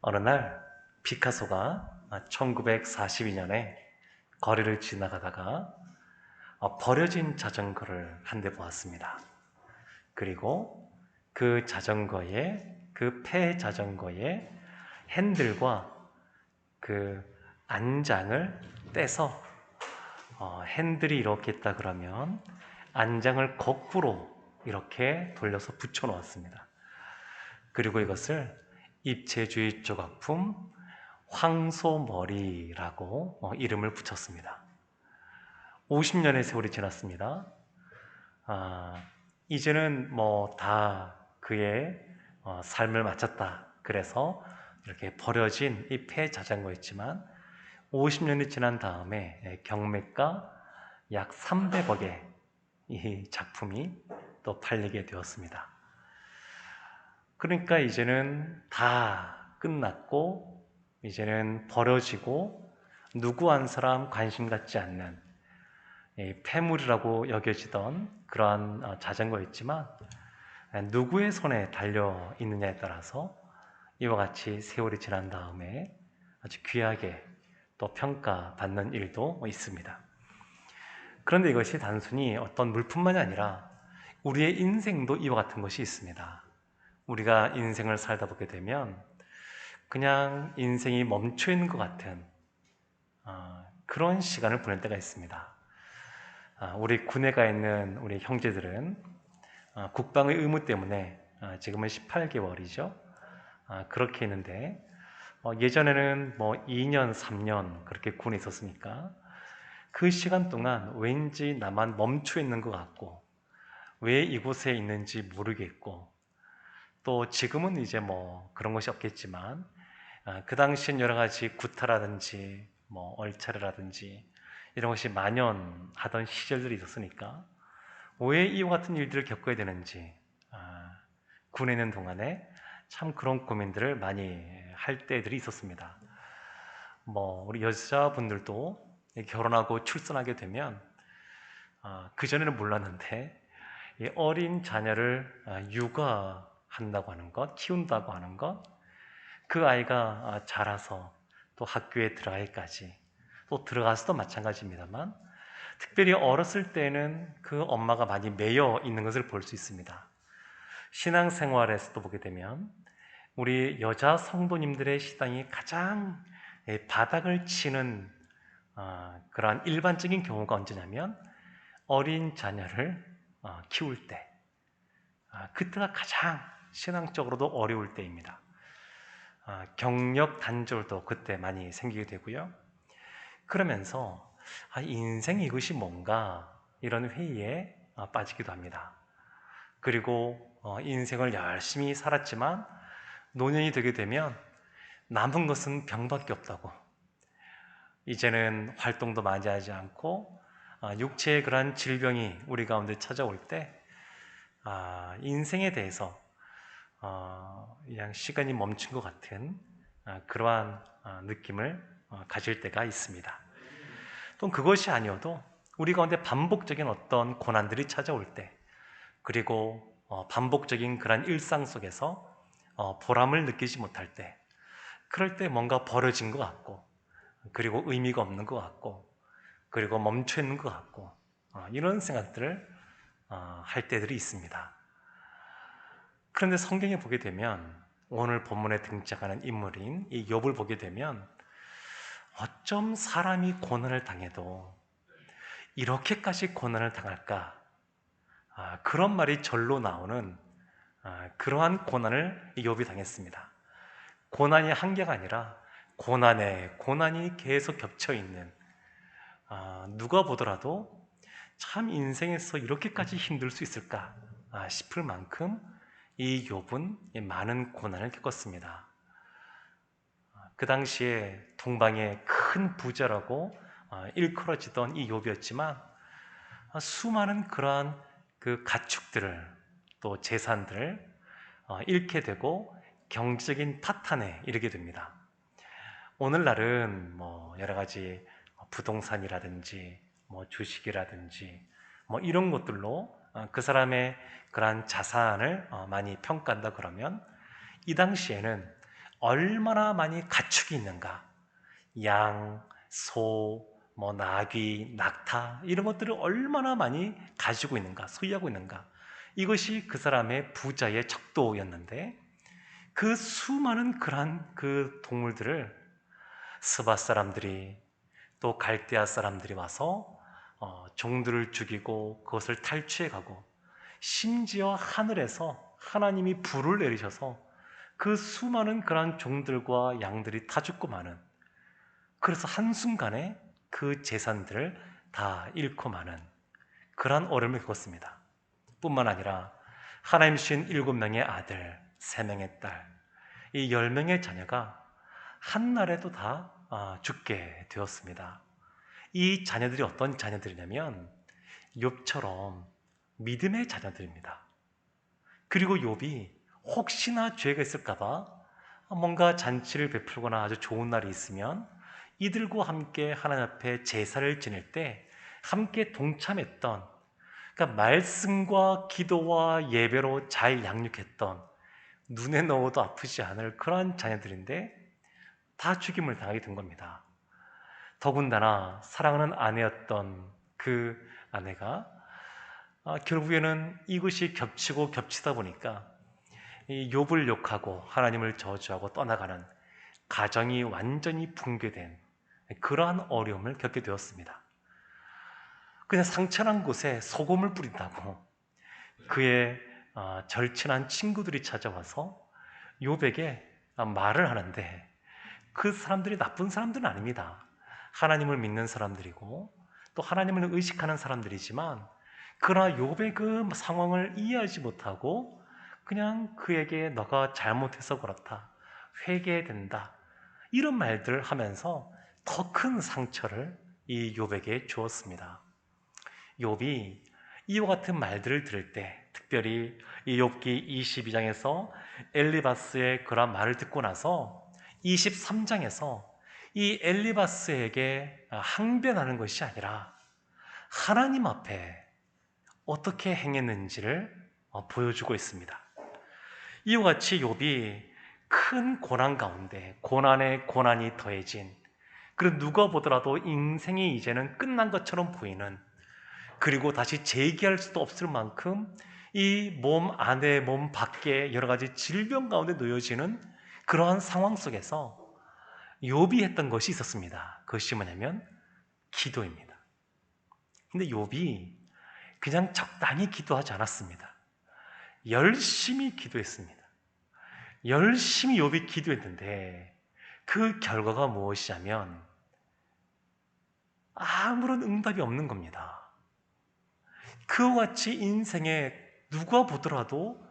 어느 날 피카소가 1942년에 거리를 지나가다가 버려진 자전거를 한 대 보았습니다. 그리고 그 폐 자전거의 핸들과 그 안장을 떼서 핸들이 이렇게 있다 그러면 안장을 거꾸로 이렇게 돌려서 붙여 놓았습니다. 그리고 이것을 입체주의 조각품 황소머리라고 이름을 붙였습니다. 50년의 세월이 지났습니다. 이제는 뭐 다 그의 삶을 마쳤다. 그래서 이렇게 버려진 이 폐자전거였지만 50년이 지난 다음에 경매가 약 300억의 이 작품이 또 팔리게 되었습니다. 그러니까 이제는 다 끝났고 이제는 버려지고 누구 한 사람 관심 갖지 않는 폐물이라고 여겨지던 그러한 자전거였지만 누구의 손에 달려 있느냐에 따라서 이와 같이 세월이 지난 다음에 아주 귀하게 또 평가받는 일도 있습니다. 그런데 이것이 단순히 어떤 물품만이 아니라 우리의 인생도 이와 같은 것이 있습니다. 우리가 인생을 살다 보게 되면 그냥 인생이 멈춰 있는 것 같은 그런 시간을 보낼 때가 있습니다. 우리 군에 가 있는 우리 형제들은 국방의 의무 때문에 지금은 18개월이죠. 그렇게 있는데 예전에는 뭐 2년, 3년 그렇게 군에 있었으니까 그 시간 동안 왠지 나만 멈춰 있는 것 같고 왜 이곳에 있는지 모르겠고 또 지금은 이제 뭐 그런 것이 없겠지만 그 당시엔 여러 가지 구타라든지 뭐 얼차례라든지 이런 것이 만연하던 시절들이 있었으니까 왜 이와 같은 일들을 겪어야 되는지 군에 있는 동안에 참 그런 고민들을 많이 할 때들이 있었습니다. 뭐 우리 여자분들도 결혼하고 출산하게 되면 그전에는 몰랐는데 이 어린 자녀를 육아한다고 하는 것, 키운다고 하는 것, 그 아이가 자라서 또 학교에 들어가기까지 또 들어가서도 마찬가지입니다만 특별히 어렸을 때는 그 엄마가 많이 매여 있는 것을 볼 수 있습니다. 신앙생활에서도 보게 되면 우리 여자 성도님들의 신앙이 가장 바닥을 치는 그러한 일반적인 경우가 언제냐면 어린 자녀를 키울 때 그때가 가장 신앙적으로도 어려울 때입니다. 경력 단절도 그때 많이 생기게 되고요. 그러면서 인생 이것이 뭔가 이런 회의에 빠지기도 합니다. 그리고 인생을 열심히 살았지만 노년이 되게 되면 남은 것은 병밖에 없다고 이제는 활동도 많이 하지 않고 육체의 그러한 질병이 우리 가운데 찾아올 때 인생에 대해서 그냥 시간이 멈춘 것 같은 그러한 느낌을 가질 때가 있습니다. 또 그것이 아니어도 우리 가운데 반복적인 어떤 고난들이 찾아올 때 그리고 반복적인 그런 일상 속에서 보람을 느끼지 못할 때 그럴 때 뭔가 버려진 것 같고 그리고 의미가 없는 것 같고 그리고 멈춰 있는 것 같고 이런 생각들을 할 때들이 있습니다. 그런데 성경에 보게 되면 오늘 본문에 등장하는 인물인 이 욥을 보게 되면 어쩜 사람이 고난을 당해도 이렇게까지 고난을 당할까? 그런 말이 절로 나오는 그러한 고난을 욥이 당했습니다. 고난이 한 개가 아니라 고난에 고난이 계속 겹쳐 있는 누가 보더라도 참 인생에서 이렇게까지 힘들 수 있을까 싶을 만큼 이 욥은 많은 고난을 겪었습니다. 그 당시에 동방의 큰 부자라고 일컬어지던 이 욥이었지만 수많은 그러한 그 가축들을 또 재산들을 잃게 되고 경제적인 파탄에 이르게 됩니다. 오늘날은 뭐 여러 가지 부동산이라든지 뭐 주식이라든지 뭐 이런 것들로 그 사람의 그러한 자산을 많이 평가한다 그러면 이 당시에는 얼마나 많이 가축이 있는가, 양, 소, 뭐 나귀, 낙타 이런 것들을 얼마나 많이 가지고 있는가, 소유하고 있는가, 이것이 그 사람의 부자의 척도였는데, 그 수많은 그러한 그 동물들을 스바 사람들이 또 갈대아 사람들이 와서 종들을 죽이고 그것을 탈취해 가고, 심지어 하늘에서 하나님이 불을 내리셔서 그 수많은 그러한 종들과 양들이 다 죽고 마는, 그래서 한순간에 그 재산들을 다 잃고 마는 그러한 어려움을 겪었습니다. 뿐만 아니라 하나님 주신 7명의 아들, 3명의 딸, 이 10명의 자녀가 한날에도 다 죽게 되었습니다. 이 자녀들이 어떤 자녀들이냐면 욥처럼 믿음의 자녀들입니다. 그리고 욥이 혹시나 죄가 있을까봐 뭔가 잔치를 베풀거나 아주 좋은 날이 있으면 이들과 함께 하나님 앞에 제사를 지낼 때 함께 동참했던, 그러니까 말씀과 기도와 예배로 잘 양육했던, 눈에 넣어도 아프지 않을 그러한 자녀들인데 다 죽임을 당하게 된 겁니다. 더군다나 사랑하는 아내였던 그 아내가 결국에는 이것이 겹치고 겹치다 보니까 이 욥을 욕하고 하나님을 저주하고 떠나가는 가정이 완전히 붕괴된 그러한 어려움을 겪게 되었습니다. 그냥 상처난 곳에 소금을 뿌린다고 그의 절친한 친구들이 찾아와서 욥에게 말을 하는데, 그 사람들이 나쁜 사람들은 아닙니다. 하나님을 믿는 사람들이고 또 하나님을 의식하는 사람들이지만, 그러나 욥의 그 상황을 이해하지 못하고 그냥 그에게 너가 잘못해서 그렇다, 회개해야 된다, 이런 말들을 하면서 더 큰 상처를 이 욥에게 주었습니다. 욥이 이와 같은 말들을 들을 때, 특별히 이 욥기 22장에서 엘리바스의 그런 말을 듣고 나서 23장에서 이 엘리바스에게 항변하는 것이 아니라 하나님 앞에 어떻게 행했는지를 보여주고 있습니다. 이와 같이 욥이 큰 고난 가운데 고난에 고난이 더해진, 그리고 누가 보더라도 인생이 이제는 끝난 것처럼 보이는, 그리고 다시 재기할 수도 없을 만큼 이 몸 안에 몸 밖에 여러 가지 질병 가운데 놓여지는 그러한 상황 속에서 욥이 했던 것이 있었습니다. 그것이 뭐냐면 기도입니다. 근데 욥이 그냥 적당히 기도하지 않았습니다. 열심히 기도했습니다. 열심히 욥이 기도했는데 그 결과가 무엇이냐면 아무런 응답이 없는 겁니다. 그와 같이 인생에 누가 보더라도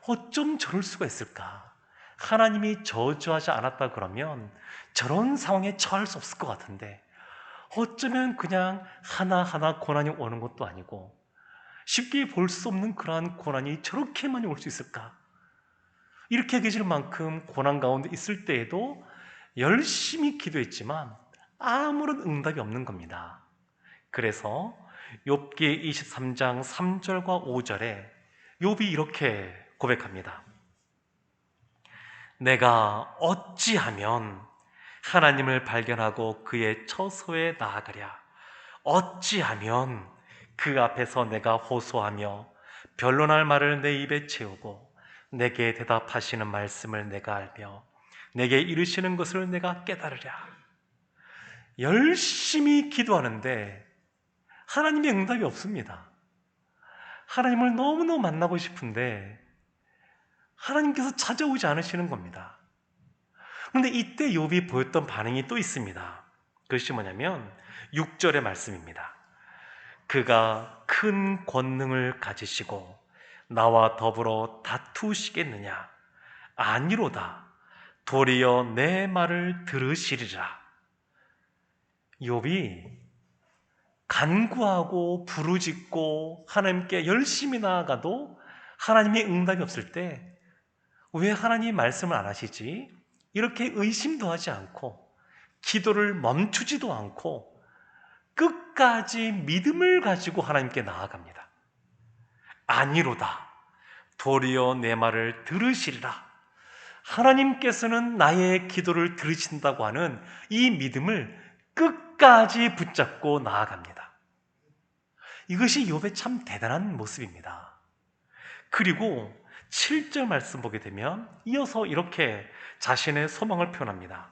어쩜 저럴 수가 있을까? 하나님이 저주하지 않았다 그러면 저런 상황에 처할 수 없을 것 같은데 어쩌면 그냥 하나하나 고난이 오는 것도 아니고 쉽게 볼 수 없는 그러한 고난이 저렇게 많이 올 수 있을까? 이렇게 계실 만큼 고난 가운데 있을 때에도 열심히 기도했지만 아무런 응답이 없는 겁니다. 그래서 욥기 23장 3절과 5절에 욥이 이렇게 고백합니다. 내가 어찌하면 하나님을 발견하고 그의 처소에 나아가랴. 어찌하면 그 앞에서 내가 호소하며 변론할 말을 내 입에 채우고 내게 대답하시는 말씀을 내가 알며 내게 이르시는 것을 내가 깨달으랴. 열심히 기도하는데 하나님의 응답이 없습니다. 하나님을 너무너무 만나고 싶은데 하나님께서 찾아오지 않으시는 겁니다. 그런데 이때 욥이 보였던 반응이 또 있습니다. 그것이 뭐냐면 6절의 말씀입니다. 그가 큰 권능을 가지시고 나와 더불어 다투시겠느냐? 아니로다. 도리어 내 말을 들으시리라. 욥이 간구하고 부르짖고 하나님께 열심히 나아가도 하나님의 응답이 없을 때 왜 하나님 말씀을 안 하시지? 이렇게 의심도 하지 않고 기도를 멈추지도 않고 끝까지 믿음을 가지고 하나님께 나아갑니다. 아니로다. 도리어 내 말을 들으시리라. 하나님께서는 나의 기도를 들으신다고 하는 이 믿음을 끝까지 붙잡고 나아갑니다. 이것이 욥의 참 대단한 모습입니다. 그리고 7절 말씀 보게 되면 이어서 이렇게 자신의 소망을 표현합니다.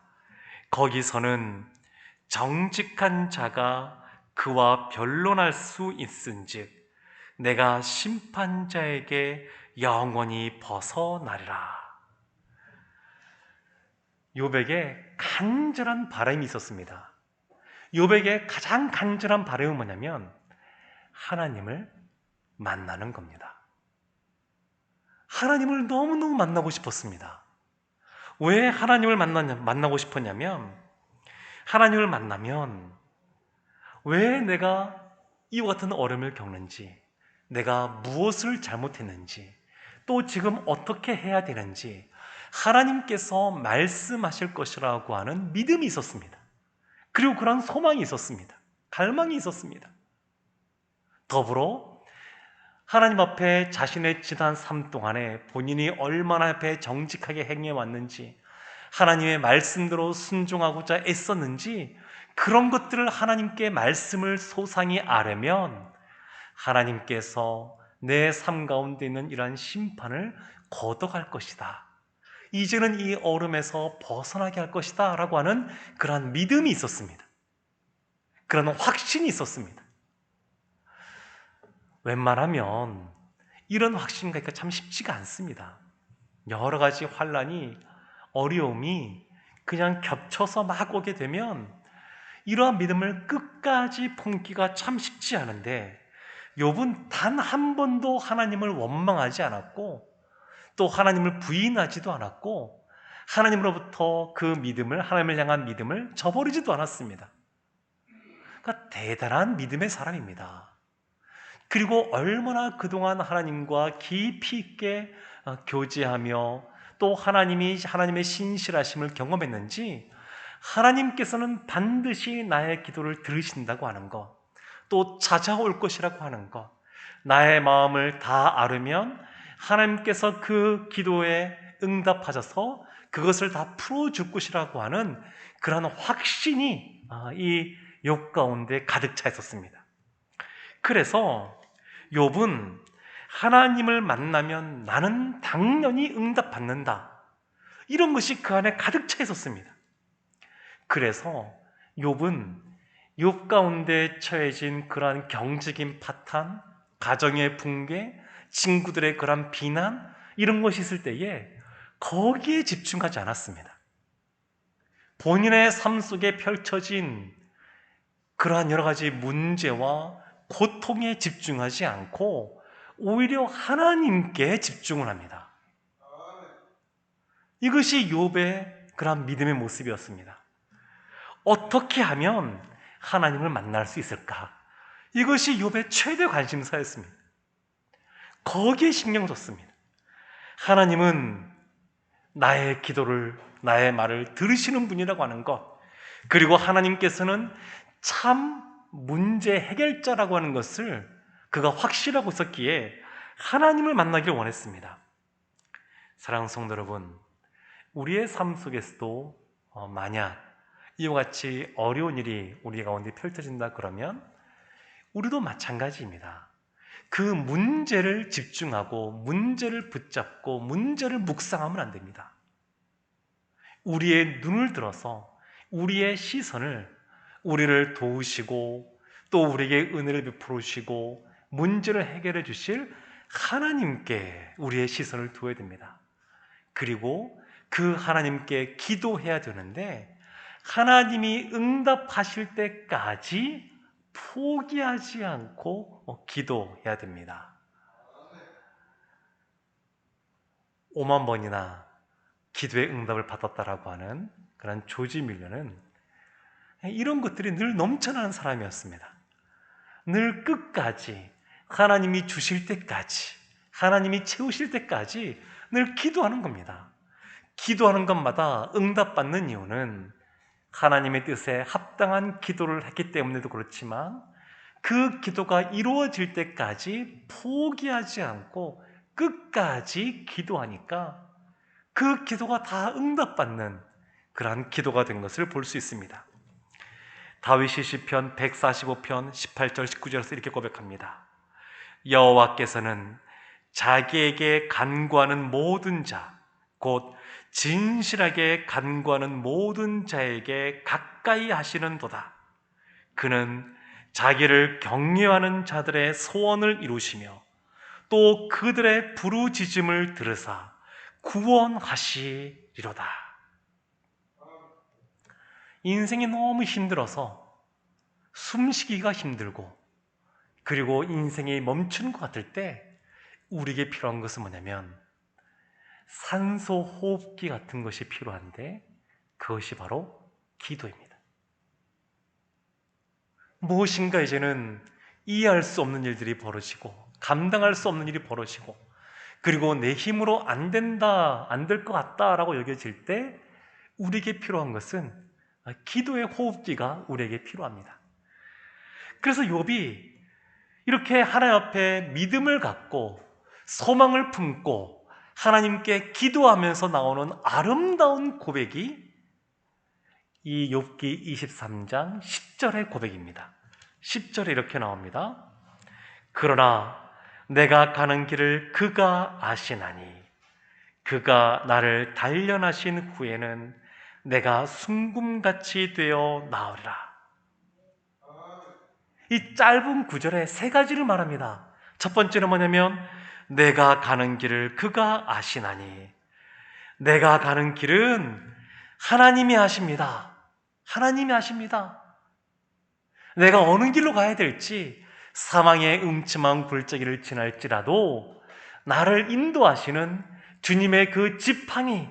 거기서는 정직한 자가 그와 변론할 수 있은즉 내가 심판자에게 영원히 벗어나리라. 욥에게 간절한 바람이 있었습니다. 욥에게 가장 간절한 바람은 뭐냐면 하나님을 만나는 겁니다. 하나님을 너무너무 만나고 싶었습니다. 왜 하나님을 만나고 싶었냐면 하나님을 만나면 왜 내가 이와 같은 어려움을 겪는지, 내가 무엇을 잘못했는지, 또 지금 어떻게 해야 되는지 하나님께서 말씀하실 것이라고 하는 믿음이 있었습니다. 그리고 그런 소망이 있었습니다. 갈망이 있었습니다. 더불어 하나님 앞에 자신의 지난 삶 동안에 본인이 얼마나 앞에 정직하게 행해왔는지, 하나님의 말씀대로 순종하고자 애썼는지, 그런 것들을 하나님께 말씀을 소상히 아뢰면 하나님께서 내 삶 가운데 있는 이러한 심판을 거둬갈 것이다. 이제는 이 어둠에서 벗어나게 할 것이다 라고 하는 그러한 믿음이 있었습니다. 그런 확신이 있었습니다. 웬만하면 이런 확신 갖기가 참 쉽지가 않습니다. 여러 가지 환난이, 어려움이 그냥 겹쳐서 막 오게 되면 이러한 믿음을 끝까지 품기가 참 쉽지 않은데 욥은 단 한 번도 하나님을 원망하지 않았고 또 하나님을 부인하지도 않았고 하나님으로부터 그 믿음을, 하나님을 향한 믿음을 저버리지도 않았습니다. 그러니까 대단한 믿음의 사람입니다. 그리고 얼마나 그동안 하나님과 깊이 있게 교제하며 또 하나님의 신실하심을 경험했는지 하나님께서는 반드시 나의 기도를 들으신다고 하는 것, 또 찾아올 것이라고 하는 것, 나의 마음을 다 아르면 하나님께서 그 기도에 응답하셔서 그것을 다 풀어줄 것이라고 하는 그런 확신이 이 욥 가운데 가득 차 있었습니다. 그래서 욥은 하나님을 만나면 나는 당연히 응답받는다, 이런 것이 그 안에 가득 차 있었습니다. 그래서 욥은 욥 가운데 처해진 그러한 경제적인 파탄, 가정의 붕괴, 친구들의 그러한 비난, 이런 것이 있을 때에 거기에 집중하지 않았습니다. 본인의 삶 속에 펼쳐진 그러한 여러 가지 문제와 고통에 집중하지 않고 오히려 하나님께 집중을 합니다. 이것이 욥의 그런 믿음의 모습이었습니다. 어떻게 하면 하나님을 만날 수 있을까? 이것이 욥의 최대 관심사였습니다. 거기에 신경 썼습니다. 하나님은 나의 기도를, 나의 말을 들으시는 분이라고 하는 것, 그리고 하나님께서는 참 문제 해결자라고 하는 것을 그가 확실하고 있었기에 하나님을 만나기를 원했습니다. 사랑하는 성도 여러분, 우리의 삶 속에서도 만약 이와 같이 어려운 일이 우리 가운데 펼쳐진다 그러면 우리도 마찬가지입니다. 그 문제를 집중하고 문제를 붙잡고 문제를 묵상하면 안 됩니다. 우리의 눈을 들어서 우리의 시선을 우리를 도우시고 또 우리에게 은혜를 베풀어 주시고 문제를 해결해 주실 하나님께 우리의 시선을 두어야 됩니다. 그리고 그 하나님께 기도해야 되는데 하나님이 응답하실 때까지 포기하지 않고 기도해야 됩니다. 5만 번이나 기도의 응답을 받았다라고 하는 그런 조지 밀러는 이런 것들이 늘 넘쳐나는 사람이었습니다. 늘 끝까지 하나님이 주실 때까지, 하나님이 채우실 때까지 늘 기도하는 겁니다. 기도하는 것마다 응답받는 이유는 하나님의 뜻에 합당한 기도를 했기 때문에도 그렇지만 그 기도가 이루어질 때까지 포기하지 않고 끝까지 기도하니까 그 기도가 다 응답받는 그러한 기도가 된 것을 볼 수 있습니다. 다윗이 시편 145편 18절 19절에서 이렇게 고백합니다. 여호와께서는 자기에게 간구하는 모든 자, 곧 진실하게 간구하는 모든 자에게 가까이 하시는도다. 그는 자기를 경외하는 자들의 소원을 이루시며 또 그들의 부르짖음을 들으사 구원하시리로다. 인생이 너무 힘들어서 숨쉬기가 힘들고 그리고 인생이 멈추는 것 같을 때 우리에게 필요한 것은 뭐냐면 산소 호흡기 같은 것이 필요한데 그것이 바로 기도입니다. 무엇인가 이제는 이해할 수 없는 일들이 벌어지고 감당할 수 없는 일이 벌어지고 그리고 내 힘으로 안 된다, 안 될 것 같다라고 여겨질 때 우리에게 필요한 것은 기도의 호흡기가 우리에게 필요합니다. 그래서 욥이 이렇게 하나님 앞에 믿음을 갖고 소망을 품고 하나님께 기도하면서 나오는 아름다운 고백이 이 욥기 23장 10절의 고백입니다. 10절에 이렇게 나옵니다. 그러나 내가 가는 길을 그가 아시나니 그가 나를 단련하신 후에는 내가 순금같이 되어 나으리라. 이 짧은 구절에 세 가지를 말합니다. 첫 번째는 뭐냐면 내가 가는 길을 그가 아시나니, 내가 가는 길은 하나님이 아십니다. 하나님이 아십니다. 내가 어느 길로 가야 될지, 사망의 음침한 골짜기를 지날지라도 나를 인도하시는 주님의 그 지팡이,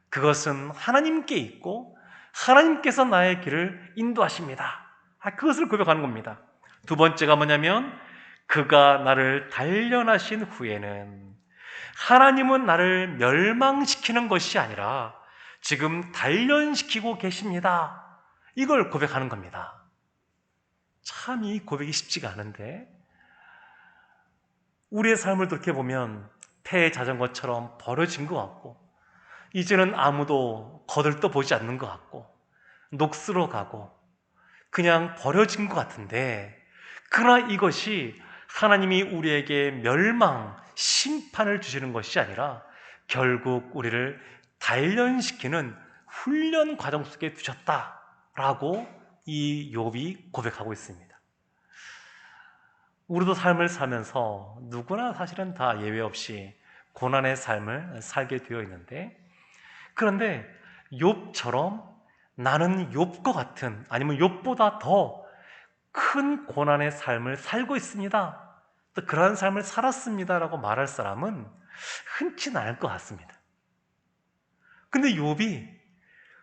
그것은 하나님께 있고 하나님께서 나의 길을 인도하십니다. 그것을 고백하는 겁니다. 두 번째가 뭐냐면 그가 나를 단련하신 후에는, 하나님은 나를 멸망시키는 것이 아니라 지금 단련시키고 계십니다. 이걸 고백하는 겁니다. 참 이 고백이 쉽지가 않은데 우리의 삶을 돌이켜보면 폐의 자전거처럼 버려진 것 같고 이제는 아무도 거들떠보지 않는 것 같고 녹슬어 가고 그냥 버려진 것 같은데, 그러나 이것이 하나님이 우리에게 멸망, 심판을 주시는 것이 아니라 결국 우리를 단련시키는 훈련 과정 속에 두셨다라고 이 욥이 고백하고 있습니다. 우리도 삶을 살면서 누구나 사실은 다 예외 없이 고난의 삶을 살게 되어 있는데, 그런데 욥처럼 나는 욥과 같은, 아니면 욥보다 더 큰 고난의 삶을 살고 있습니다, 또 그러한 삶을 살았습니다라고 말할 사람은 흔치는 않을 것 같습니다. 근데 욥이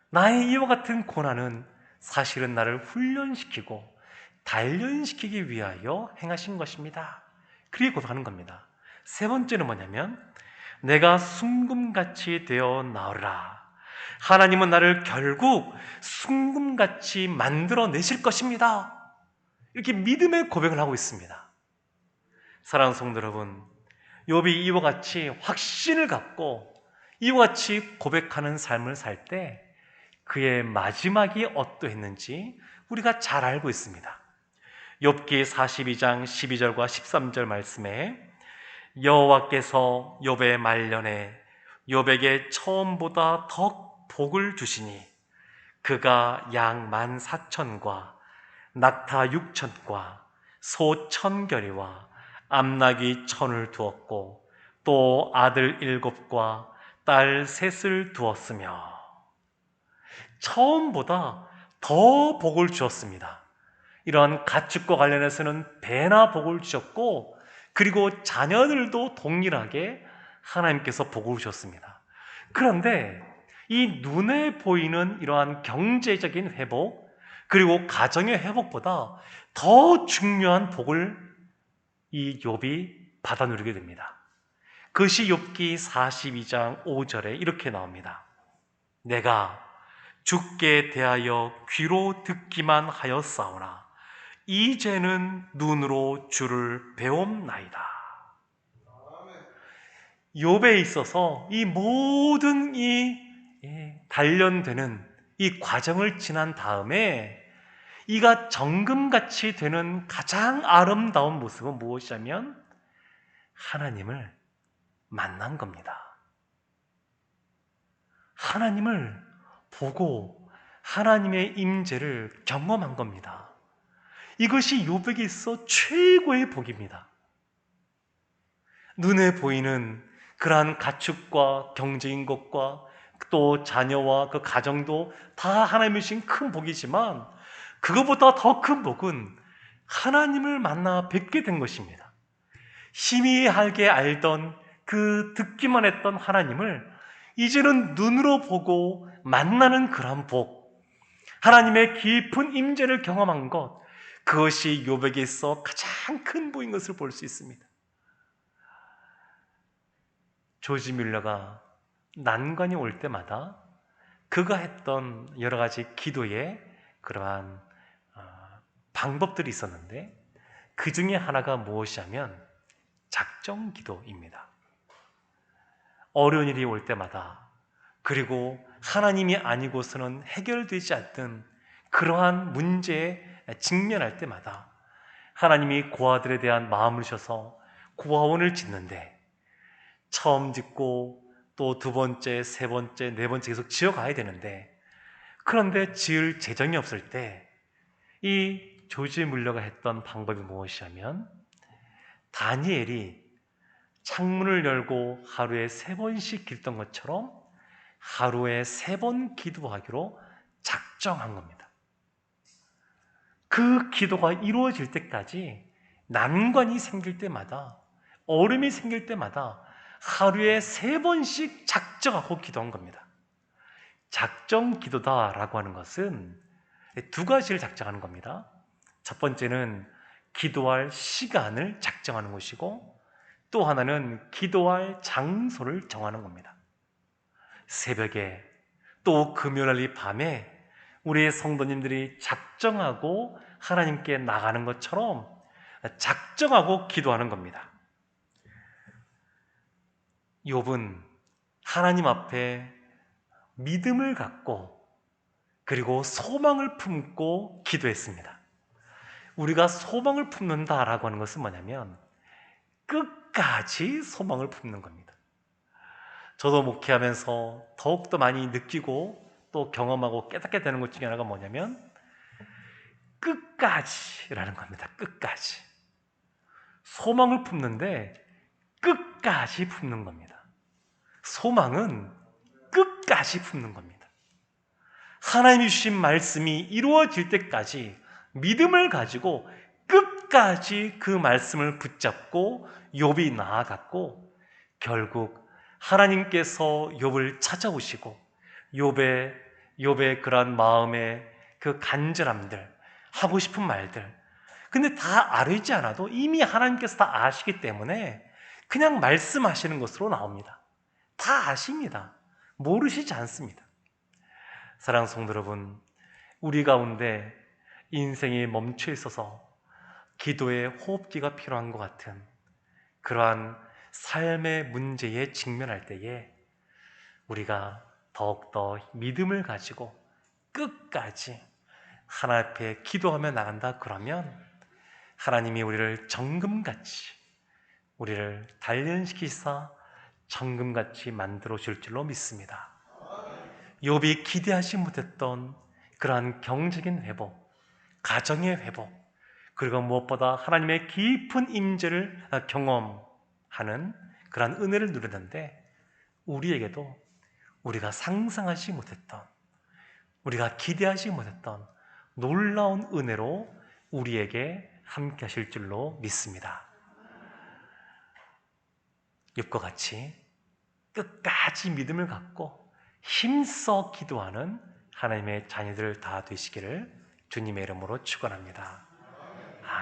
나의 이와 같은 고난은 사실은 나를 훈련시키고 단련시키기 위하여 행하신 것입니다, 그렇게 고백하는 겁니다. 세 번째는 뭐냐면 내가 순금같이 되어 나으리라. 하나님은 나를 결국 순금같이 만들어내실 것입니다. 이렇게 믿음의 고백을 하고 있습니다. 사랑하는 성도 여러분, 욥이 이와 같이 확신을 갖고 이와 같이 고백하는 삶을 살 때 그의 마지막이 어떠했는지 우리가 잘 알고 있습니다. 욥기 42장 12절과 13절 말씀에 여호와께서 욥의 말년에 욥에게 처음보다 더 복을 주시니 그가 양 14,000과 낙타 6,000과 소 1,000결이와 암나귀 1,000을 두었고 또 아들 7과 딸 3을 두었으며, 처음보다 더 복을 주었습니다. 이러한 가축과 관련해서는 배나 복을 주셨고, 그리고 자녀들도 동일하게 하나님께서 복을 주셨습니다. 그런데 이 눈에 보이는 이러한 경제적인 회복, 그리고 가정의 회복보다 더 중요한 복을 이 욥이 받아 누리게 됩니다. 그것이 욥기 42장 5절에 이렇게 나옵니다. 내가 주께 대하여 귀로 듣기만 하였사오나 이제는 눈으로 주를 배움나이다. 욥에 있어서 이 모든 단련되는 이 과정을 지난 다음에 이가 정금같이 되는 가장 아름다운 모습은 무엇이냐면 하나님을 만난 겁니다. 하나님을 보고 하나님의 임재를 경험한 겁니다. 이것이 욥에게 있어 최고의 복입니다. 눈에 보이는 그러한 가축과 경제인 것과 또 자녀와 그 가정도 다 하나님이 주신 큰 복이지만 그것보다 더 큰 복은 하나님을 만나 뵙게 된 것입니다. 희미하게 알던 그 듣기만 했던 하나님을 이제는 눈으로 보고 만나는 그런 복, 하나님의 깊은 임재를 경험한 것, 그것이 욥에게 있어 가장 큰 복인 것을 볼 수 있습니다. 조지 뮬러가 난관이 올 때마다 그가 했던 여러 가지 기도의 그러한 방법들이 있었는데 그 중에 하나가 무엇이냐면 작정 기도입니다. 어려운 일이 올 때마다 그리고 하나님이 아니고서는 해결되지 않던 그러한 문제에 직면할 때마다 하나님이 고아들에 대한 마음을 주셔서 고아원을 짓는데 처음 짓고 또 두 번째, 세 번째, 네 번째 계속 지어가야 되는데 그런데 지을 재정이 없을 때 이 조지 뮬러가 했던 방법이 무엇이냐면 다니엘이 창문을 열고 하루에 3번씩 기도했던 것처럼 하루에 3번 기도하기로 작정한 겁니다. 그 기도가 이루어질 때까지 난관이 생길 때마다 어려움이 생길 때마다 하루에 3번씩 작정하고 기도한 겁니다. 작정 기도다라고 하는 것은 2가지를 작정하는 겁니다. 첫 번째는 기도할 시간을 작정하는 것이고 또 하나는 기도할 장소를 정하는 겁니다. 새벽에 또 금요일 이 밤에 우리의 성도님들이 작정하고 하나님께 나가는 것처럼 작정하고 기도하는 겁니다. 욥은 하나님 앞에 믿음을 갖고 그리고 소망을 품고 기도했습니다. 우리가 소망을 품는다라고 하는 것은 뭐냐면 끝까지 소망을 품는 겁니다. 저도 목회하면서 더욱더 많이 느끼고 또 경험하고 깨닫게 되는 것 중에 하나가 뭐냐면 끝까지라는 겁니다. 끝까지. 소망을 품는데 끝까지 품는 겁니다. 소망은 끝까지 품는 겁니다. 하나님이 주신 말씀이 이루어질 때까지 믿음을 가지고 끝까지 그 말씀을 붙잡고 욥이 나아갔고 결국 하나님께서 욥을 찾아오시고 욥의 그러한 마음의 그 간절함들, 하고 싶은 말들, 근데 다 알지 않아도 이미 하나님께서 다 아시기 때문에 그냥 말씀하시는 것으로 나옵니다. 다 아십니다. 모르시지 않습니다. 사랑하는 성도 여러분, 우리 가운데 인생이 멈춰 있어서 기도의 호흡기가 필요한 것 같은 그러한 삶의 문제에 직면할 때에 우리가 더욱더 믿음을 가지고 끝까지 하나님 앞에 기도하며 나간다 그러면 하나님이 우리를 정금같이 우리를 단련시키사 정금같이 만들어 줄 줄로 믿습니다. 욥이 기대하지 못했던 그러한 경제적인 회복, 가정의 회복, 그리고 무엇보다 하나님의 깊은 임재를 경험하는 그러한 은혜를 누리는데 우리에게도 우리가 상상하지 못했던, 우리가 기대하지 못했던 놀라운 은혜로 우리에게 함께 하실 줄로 믿습니다. 욥과 같이 끝까지 믿음을 갖고 힘써 기도하는 하나님의 자녀들 다 되시기를 주님의 이름으로 축원합니다.